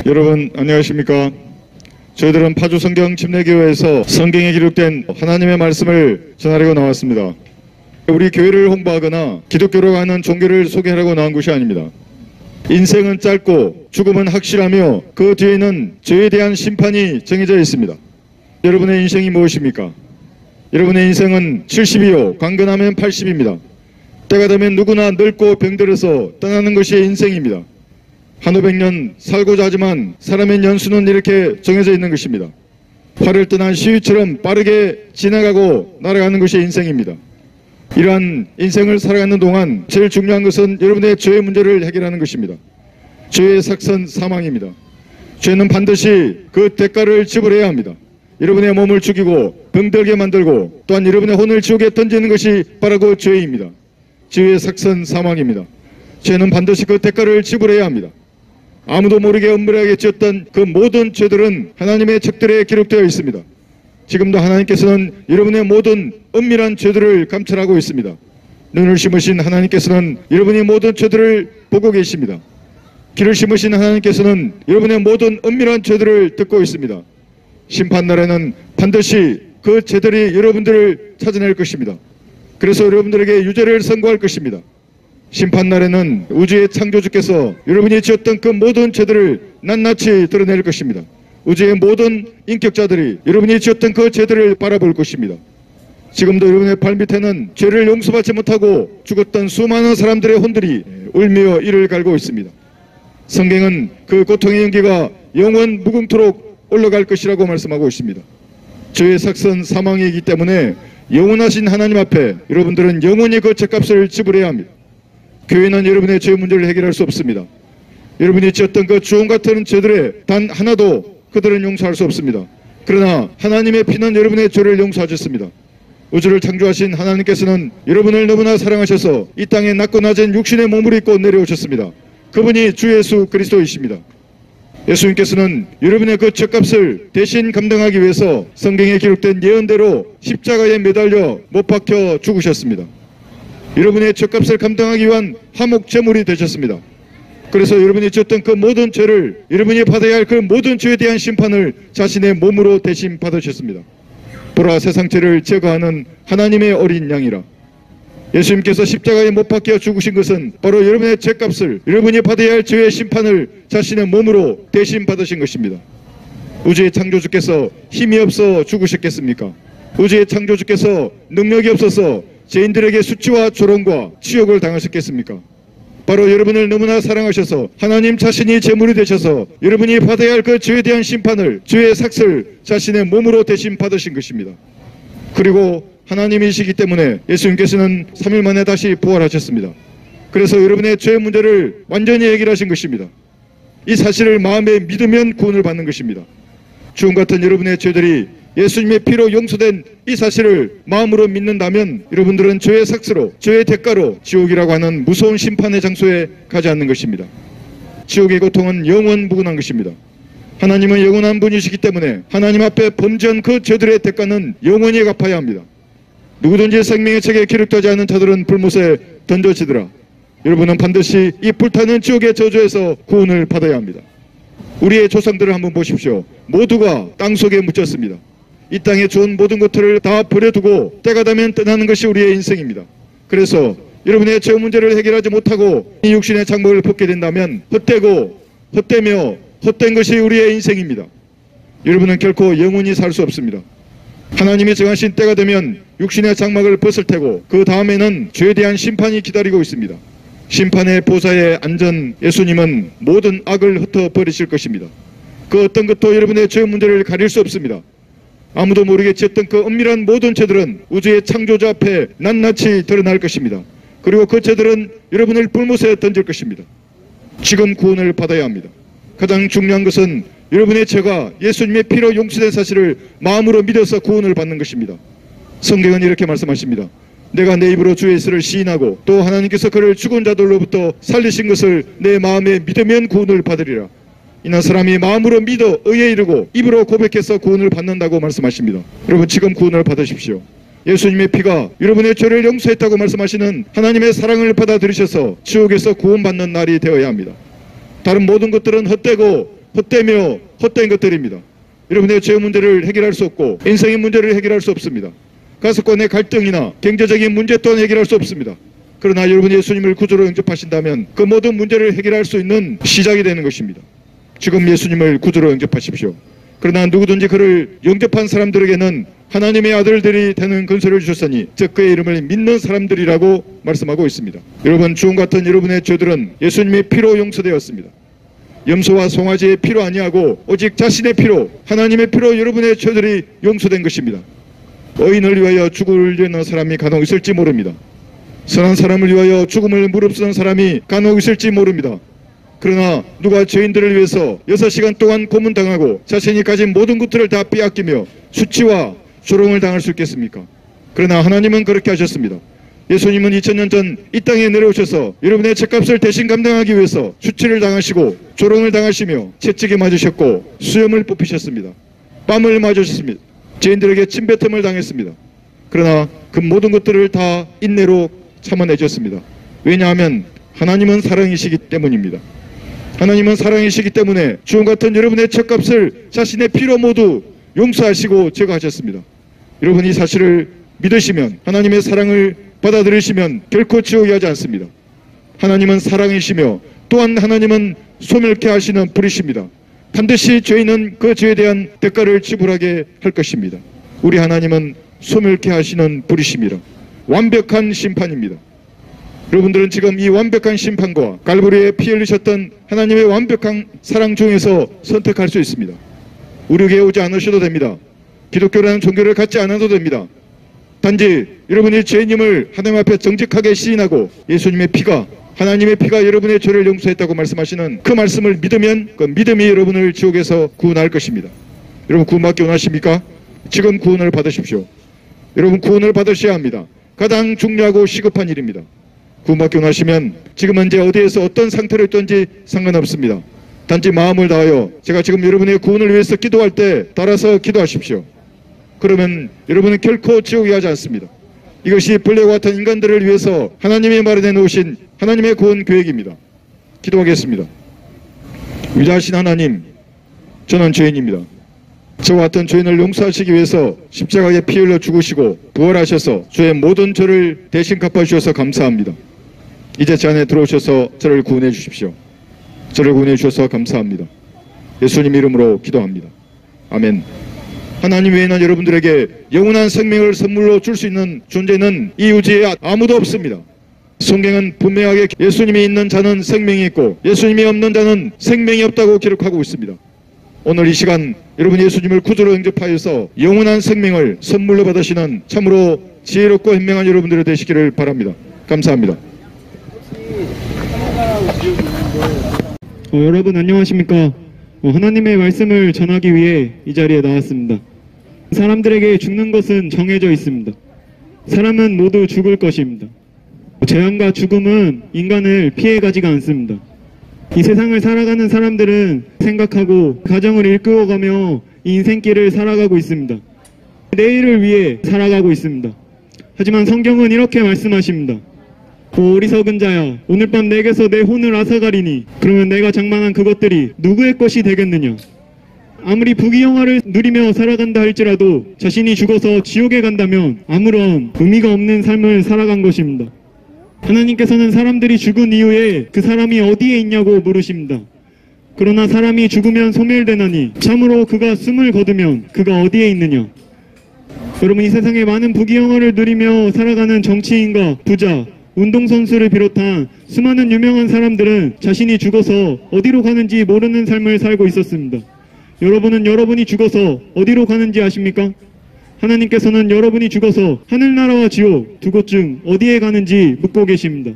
여러분 안녕하십니까? 저희들은 파주 성경 침례교회에서 성경에 기록된 하나님의 말씀을 전하려고 나왔습니다. 우리 교회를 홍보하거나 기독교라고 하는 종교를 소개하려고 나온 것이 아닙니다. 인생은 짧고 죽음은 확실하며 그 뒤에는 죄에 대한 심판이 정해져 있습니다. 여러분의 인생이 무엇입니까? 여러분의 인생은 70이요 강건하면 80입니다. 때가 되면 누구나 늙고 병들어서 떠나는 것이 인생입니다. 한 500년 살고자 하지만 사람의 연수는 이렇게 정해져 있는 것입니다. 활을 떠난 시위처럼 빠르게 지나가고 날아가는 것이 인생입니다. 이러한 인생을 살아가는 동안 제일 중요한 것은 여러분의 죄의 문제를 해결하는 것입니다. 죄의 삭선 사망입니다. 죄는 반드시 그 대가를 지불해야 합니다. 여러분의 몸을 죽이고 병들게 만들고 또한 여러분의 혼을 지옥에 던지는 것이 바로 그 죄입니다. 죄의 삭선 사망입니다. 죄는 반드시 그 대가를 지불해야 합니다. 아무도 모르게 은밀하게 지었던 그 모든 죄들은 하나님의 책들에 기록되어 있습니다. 지금도 하나님께서는 여러분의 모든 은밀한 죄들을 감찰하고 있습니다. 눈을 심으신 하나님께서는 여러분의 모든 죄들을 보고 계십니다. 귀를 심으신 하나님께서는 여러분의 모든 은밀한 죄들을 듣고 있습니다. 심판날에는 반드시 그 죄들이 여러분들을 찾아낼 것입니다. 그래서 여러분들에게 유죄를 선고할 것입니다. 심판날에는 우주의 창조주께서 여러분이 지었던 그 모든 죄들을 낱낱이 드러낼 것입니다. 우주의 모든 인격자들이 여러분이 지었던 그 죄들을 바라볼 것입니다. 지금도 여러분의 발밑에는 죄를 용서받지 못하고 죽었던 수많은 사람들의 혼들이 울며 이를 갈고 있습니다. 성경은 그 고통의 연기가 영원 무궁토록 올라갈 것이라고 말씀하고 있습니다. 죄의 삭선 사망이기 때문에 영원하신 하나님 앞에 여러분들은 영원히 그 죄값을 지불해야 합니다. 교회는 여러분의 죄 문제를 해결할 수 없습니다. 여러분이 지었던 그 주홍 같은 죄들의 단 하나도 그들은 용서할 수 없습니다. 그러나 하나님의 피는 여러분의 죄를 용서하셨습니다. 우주를 창조하신 하나님께서는 여러분을 너무나 사랑하셔서 이 땅에 낮고 낮은 육신의 몸을 입고 내려오셨습니다. 그분이 주 예수 그리스도이십니다. 예수님께서는 여러분의 그 죄값을 대신 감당하기 위해서 성경에 기록된 예언대로 십자가에 매달려 못 박혀 죽으셨습니다. 여러분의 죄값을 감당하기 위한 화목 제물이 되셨습니다. 그래서 여러분이 지었던 그 모든 죄를 여러분이 받아야 할 그 모든 죄에 대한 심판을 자신의 몸으로 대신 받으셨습니다. 보라 세상 죄를 제거하는 하나님의 어린 양이라. 예수님께서 십자가에 못 박혀 죽으신 것은 바로 여러분의 죄값을 여러분이 받아야 할 죄의 심판을 자신의 몸으로 대신 받으신 것입니다. 우주의 창조주께서 힘이 없어 죽으셨겠습니까? 우주의 창조주께서 능력이 없어서 죄인들에게 수치와 조롱과 치욕을 당하셨겠습니까? 바로 여러분을 너무나 사랑하셔서 하나님 자신이 제물이 되셔서 여러분이 받아야 할 그 죄에 대한 심판을, 죄의 삭슬 자신의 몸으로 대신 받으신 것입니다. 그리고 하나님이시기 때문에 예수님께서는 3일 만에 다시 부활하셨습니다. 그래서 여러분의 죄 문제를 완전히 해결하신 것입니다. 이 사실을 마음에 믿으면 구원을 받는 것입니다. 주님 같은 여러분의 죄들이 예수님의 피로 용서된 이 사실을 마음으로 믿는다면 여러분들은 죄의 삭스로, 죄의 대가로 지옥이라고 하는 무서운 심판의 장소에 가지 않는 것입니다. 지옥의 고통은 영원 무궁한 것입니다. 하나님은 영원한 분이시기 때문에 하나님 앞에 범죄한 그 죄들의 대가는 영원히 갚아야 합니다. 누구든지 생명의 책에 기록되지 않은 자들은 불못에 던져지더라. 여러분은 반드시 이 불타는 지옥의 저주에서 구원을 받아야 합니다. 우리의 조상들을 한번 보십시오. 모두가 땅속에 묻혔습니다. 이 땅에 좋은 모든 것들을 다 버려두고 때가 되면 떠나는 것이 우리의 인생입니다. 그래서 여러분의 죄 문제를 해결하지 못하고 이 육신의 장막을 벗게 된다면 헛되며 헛된 것이 우리의 인생입니다. 여러분은 결코 영원히 살 수 없습니다. 하나님이 정하신 때가 되면 육신의 장막을 벗을 테고 그 다음에는 죄에 대한 심판이 기다리고 있습니다. 심판의 보좌에 앉은 예수님은 모든 악을 흩어버리실 것입니다. 그 어떤 것도 여러분의 죄 문제를 가릴 수 없습니다. 아무도 모르게 지었던 그 은밀한 모든 죄들은 우주의 창조자 앞에 낱낱이 드러날 것입니다. 그리고 그 죄들은 여러분을 불못에 던질 것입니다. 지금 구원을 받아야 합니다. 가장 중요한 것은 여러분의 죄가 예수님의 피로 용서된 사실을 마음으로 믿어서 구원을 받는 것입니다. 성경은 이렇게 말씀하십니다. 내가 내 입으로 주 예수를 시인하고 또 하나님께서 그를 죽은 자들로부터 살리신 것을 내 마음에 믿으면 구원을 받으리라. 이는 사람이 마음으로 믿어 의에 이르고 입으로 고백해서 구원을 받는다고 말씀하십니다. 여러분 지금 구원을 받으십시오. 예수님의 피가 여러분의 죄를 용서했다고 말씀하시는 하나님의 사랑을 받아들이셔서 지옥에서 구원받는 날이 되어야 합니다. 다른 모든 것들은 헛되고 헛되며 헛된 것들입니다. 여러분의 죄 문제를 해결할 수 없고 인생의 문제를 해결할 수 없습니다. 가족간의 갈등이나 경제적인 문제 또한 해결할 수 없습니다. 그러나 여러분이 예수님을 구주로 영접하신다면 그 모든 문제를 해결할 수 있는 시작이 되는 것입니다. 지금 예수님을 구주로 영접하십시오. 그러나 누구든지 그를 영접한 사람들에게는 하나님의 아들들이 되는 근세를 주셨으니 즉 그의 이름을 믿는 사람들이라고 말씀하고 있습니다. 여러분, 주홍 같은 여러분의 죄들은 예수님의 피로 용서되었습니다. 염소와 송아지의 피로 아니하고 오직 자신의 피로, 하나님의 피로 여러분의 죄들이 용서된 것입니다. 의인을 위하여 죽으려는 사람이 간혹 있을지 모릅니다. 선한 사람을 위하여 죽음을 무릅쓰는 사람이 간혹 있을지 모릅니다. 그러나 누가 죄인들을 위해서 6시간 동안 고문당하고 자신이 가진 모든 것들을 다 빼앗기며 수치와 조롱을 당할 수 있겠습니까? 그러나 하나님은 그렇게 하셨습니다. 예수님은 2000년 전 이 땅에 내려오셔서 여러분의 죄값을 대신 감당하기 위해서 수치를 당하시고 조롱을 당하시며 채찍에 맞으셨고 수염을 뽑히셨습니다. 뺨을 맞으셨습니다. 죄인들에게 침뱉음을 당했습니다. 그러나 그 모든 것들을 다 인내로 참아내셨습니다. 왜냐하면 하나님은 사랑이시기 때문입니다. 하나님은 사랑이시기 때문에 주홍 같은 여러분의 죄값을 자신의 피로 모두 용서하시고 제거하셨습니다. 여러분이 이 사실을 믿으시면, 하나님의 사랑을 받아들이시면 결코 지옥에 가지 않습니다. 하나님은 사랑이시며 또한 하나님은 소멸케 하시는 불이십니다. 반드시 죄인은 그 죄에 대한 대가를 지불하게 할 것입니다. 우리 하나님은 소멸케 하시는 불이십니다. 완벽한 심판입니다. 여러분들은 지금 이 완벽한 심판과 갈보리에 피 흘리셨던 하나님의 완벽한 사랑 중에서 선택할 수 있습니다. 우리 교회에 오지 않으셔도 됩니다. 기독교라는 종교를 갖지 않아도 됩니다. 단지 여러분이 죄인임을 하나님 앞에 정직하게 시인하고 예수님의 피가, 하나님의 피가 여러분의 죄를 용서했다고 말씀하시는 그 말씀을 믿으면 그 믿음이 여러분을 지옥에서 구원할 것입니다. 여러분, 구원받기 원하십니까? 지금 구원을 받으십시오. 여러분, 구원을 받으셔야 합니다. 가장 중요하고 시급한 일입니다. 구원받기 원하시면 지금 현재 어디에서 어떤 상태로 있든지 상관없습니다. 단지 마음을 다하여 제가 지금 여러분의 구원을 위해서 기도할 때 따라서 기도하십시오. 그러면 여러분은 결코 지옥에 가지 않습니다. 이것이 벌레와 같은 인간들을 위해서 하나님이 마련해 놓으신 하나님의 구원 계획입니다. 기도하겠습니다. 위대하신 하나님, 저는 죄인입니다. 저와 같은 죄인을 용서하시기 위해서 십자가에 피 흘려 죽으시고 부활하셔서 저의 모든 죄를 대신 갚아주셔서 감사합니다. 이제 제 안에 들어오셔서 저를 구원해 주십시오. 저를 구원해 주셔서 감사합니다. 예수님 이름으로 기도합니다. 아멘. 하나님 외에는 여러분들에게 영원한 생명을 선물로 줄 수 있는 존재는 이 우주에 아무도 없습니다. 성경은 분명하게 예수님이 있는 자는 생명이 있고 예수님이 없는 자는 생명이 없다고 기록하고 있습니다. 오늘 이 시간 여러분 예수님을 구주로 영접하여서 영원한 생명을 선물로 받으시는 참으로 지혜롭고 현명한 여러분들이 되시기를 바랍니다. 감사합니다. 여러분 안녕하십니까? 하나님의 말씀을 전하기 위해 이 자리에 나왔습니다. 사람들에게 죽는 것은 정해져 있습니다. 사람은 모두 죽을 것입니다. 재앙과 죽음은 인간을 피해가지가 않습니다. 이 세상을 살아가는 사람들은 생각하고 가정을 이끌어가며 인생길을 살아가고 있습니다. 내일을 위해 살아가고 있습니다. 하지만 성경은 이렇게 말씀하십니다. 오 어리석은 자야, 오늘 밤 내게서 내 혼을 앗아가리니 그러면 내가 장만한 그것들이 누구의 것이 되겠느냐. 아무리 부귀영화를 누리며 살아간다 할지라도 자신이 죽어서 지옥에 간다면 아무런 의미가 없는 삶을 살아간 것입니다. 하나님께서는 사람들이 죽은 이후에 그 사람이 어디에 있냐고 물으십니다. 그러나 사람이 죽으면 소멸되나니 참으로 그가 숨을 거두면 그가 어디에 있느냐. 여러분, 이 세상에 많은 부귀영화를 누리며 살아가는 정치인과 부자, 운동선수를 비롯한 수많은 유명한 사람들은 자신이 죽어서 어디로 가는지 모르는 삶을 살고 있었습니다. 여러분은 여러분이 죽어서 어디로 가는지 아십니까? 하나님께서는 여러분이 죽어서 하늘나라와 지옥 두 곳 중 어디에 가는지 묻고 계십니다.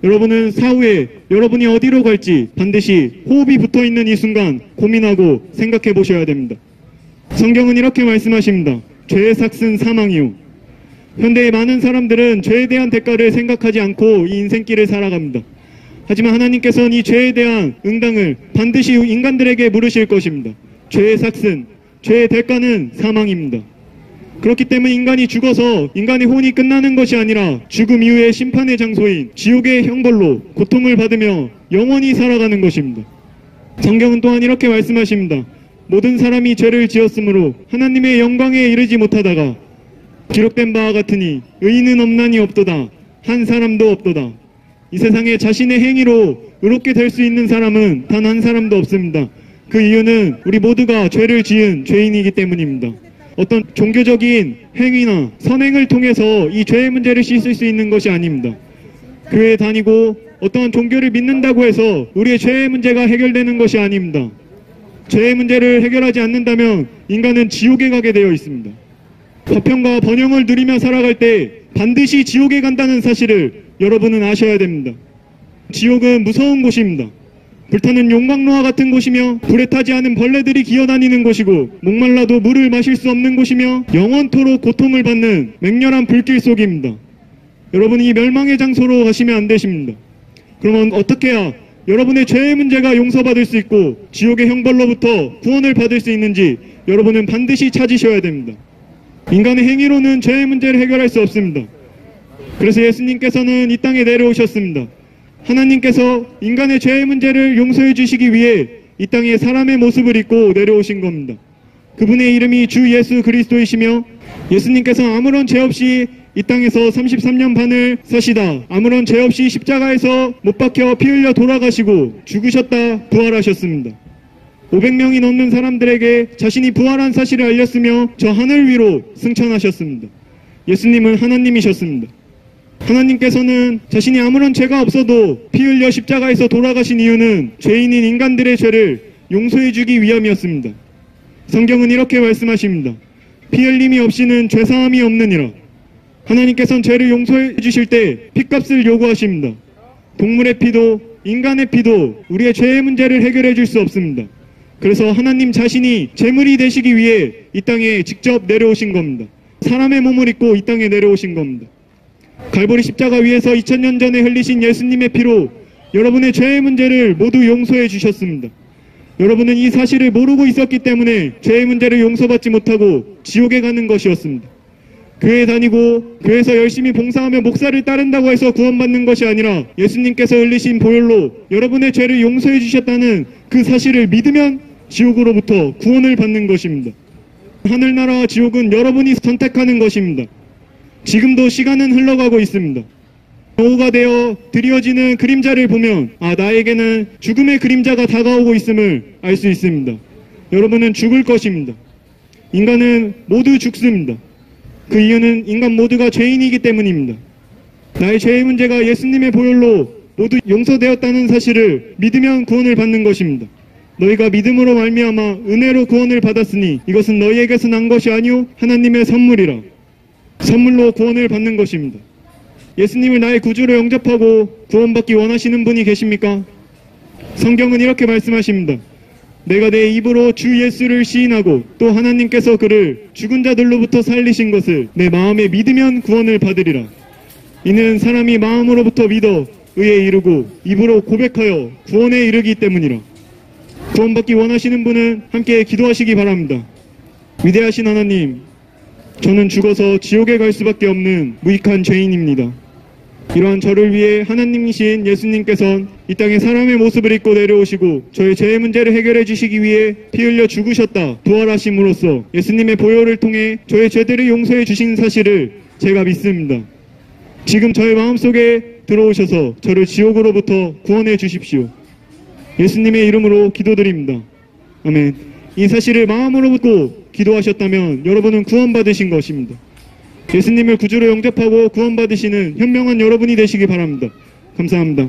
여러분은 사후에 여러분이 어디로 갈지 반드시 호흡이 붙어있는 이 순간 고민하고 생각해 보셔야 됩니다. 성경은 이렇게 말씀하십니다. 죄의 삭은 사망이요. 현대의 많은 사람들은 죄에 대한 대가를 생각하지 않고 이 인생길을 살아갑니다. 하지만 하나님께서는 이 죄에 대한 응당을 반드시 인간들에게 물으실 것입니다. 죄의 삭은, 죄의 대가는 사망입니다. 그렇기 때문에 인간이 죽어서 인간의 혼이 끝나는 것이 아니라 죽음 이후의 심판의 장소인 지옥의 형벌로 고통을 받으며 영원히 살아가는 것입니다. 성경은 또한 이렇게 말씀하십니다. 모든 사람이 죄를 지었으므로 하나님의 영광에 이르지 못하다가 기록된 바와 같으니 의인은 없나니 없도다. 한 사람도 없도다. 이 세상에 자신의 행위로 의롭게 될 수 있는 사람은 단 한 사람도 없습니다. 그 이유는 우리 모두가 죄를 지은 죄인이기 때문입니다. 어떤 종교적인 행위나 선행을 통해서 이 죄의 문제를 씻을 수 있는 것이 아닙니다. 교회에 다니고 어떠한 종교를 믿는다고 해서 우리의 죄의 문제가 해결되는 것이 아닙니다. 죄의 문제를 해결하지 않는다면 인간은 지옥에 가게 되어 있습니다. 화평과 번영을 누리며 살아갈 때 반드시 지옥에 간다는 사실을 여러분은 아셔야 됩니다. 지옥은 무서운 곳입니다. 불타는 용광로와 같은 곳이며 불에 타지 않은 벌레들이 기어다니는 곳이고 목말라도 물을 마실 수 없는 곳이며 영원토록 고통을 받는 맹렬한 불길 속입니다. 여러분이 이 멸망의 장소로 가시면 안 되십니다. 그러면 어떻게 해야 여러분의 죄의 문제가 용서받을 수 있고 지옥의 형벌로부터 구원을 받을 수 있는지 여러분은 반드시 찾으셔야 됩니다. 인간의 행위로는 죄의 문제를 해결할 수 없습니다. 그래서 예수님께서는 이 땅에 내려오셨습니다. 하나님께서 인간의 죄의 문제를 용서해 주시기 위해 이 땅에 사람의 모습을 입고 내려오신 겁니다. 그분의 이름이 주 예수 그리스도이시며 예수님께서 아무런 죄 없이 이 땅에서 33년 반을 사시다 아무런 죄 없이 십자가에서 못 박혀 피 흘려 돌아가시고 죽으셨다 부활하셨습니다. 500명이 넘는 사람들에게 자신이 부활한 사실을 알렸으며 저 하늘 위로 승천하셨습니다. 예수님은 하나님이셨습니다. 하나님께서는 자신이 아무런 죄가 없어도 피 흘려 십자가에서 돌아가신 이유는 죄인인 인간들의 죄를 용서해 주기 위함이었습니다. 성경은 이렇게 말씀하십니다. 피 흘림이 없이는 죄사함이 없느니라. 하나님께서는 죄를 용서해 주실 때 피값을 요구하십니다. 동물의 피도 인간의 피도 우리의 죄의 문제를 해결해 줄 수 없습니다. 그래서 하나님 자신이 제물이 되시기 위해 이 땅에 직접 내려오신 겁니다. 사람의 몸을 입고 이 땅에 내려오신 겁니다. 갈보리 십자가 위에서 2000년 전에 흘리신 예수님의 피로 여러분의 죄의 문제를 모두 용서해 주셨습니다. 여러분은 이 사실을 모르고 있었기 때문에 죄의 문제를 용서받지 못하고 지옥에 가는 것이었습니다. 교회 다니고 교회에서 열심히 봉사하며 목사를 따른다고 해서 구원받는 것이 아니라 예수님께서 흘리신 보혈로 여러분의 죄를 용서해 주셨다는 그 사실을 믿으면 지옥으로부터 구원을 받는 것입니다. 하늘나라와 지옥은 여러분이 선택하는 것입니다. 지금도 시간은 흘러가고 있습니다. 오후가 되어 드리워지는 그림자를 보면 나에게는 죽음의 그림자가 다가오고 있음을 알 수 있습니다. 여러분은 죽을 것입니다. 인간은 모두 죽습니다. 그 이유는 인간 모두가 죄인이기 때문입니다. 나의 죄의 문제가 예수님의 보혈로 모두 용서되었다는 사실을 믿으면 구원을 받는 것입니다. 너희가 믿음으로 말미암아 은혜로 구원을 받았으니 이것은 너희에게서 난 것이 아니오 하나님의 선물이라. 선물로 구원을 받는 것입니다. 예수님을 나의 구주로 영접하고 구원받기 원하시는 분이 계십니까? 성경은 이렇게 말씀하십니다. 내가 내 입으로 주 예수를 시인하고 또 하나님께서 그를 죽은 자들로부터 살리신 것을 내 마음에 믿으면 구원을 받으리라. 이는 사람이 마음으로부터 믿어 의에 이르고 입으로 고백하여 구원에 이르기 때문이라. 구원받기 원하시는 분은 함께 기도하시기 바랍니다. 위대하신 하나님, 저는 죽어서 지옥에 갈 수밖에 없는 무익한 죄인입니다. 이러한 저를 위해 하나님이신 예수님께서는 이 땅에 사람의 모습을 입고 내려오시고 저의 죄의 문제를 해결해 주시기 위해 피 흘려 죽으셨다 부활하심으로써 예수님의 보혈을 통해 저의 죄들을 용서해 주신 사실을 제가 믿습니다. 지금 저의 마음속에 들어오셔서 저를 지옥으로부터 구원해 주십시오. 예수님의 이름으로 기도드립니다. 아멘. 이 사실을 마음으로 믿고 기도하셨다면 여러분은 구원받으신 것입니다. 예수님을 구주로 영접하고 구원받으시는 현명한 여러분이 되시기 바랍니다. 감사합니다.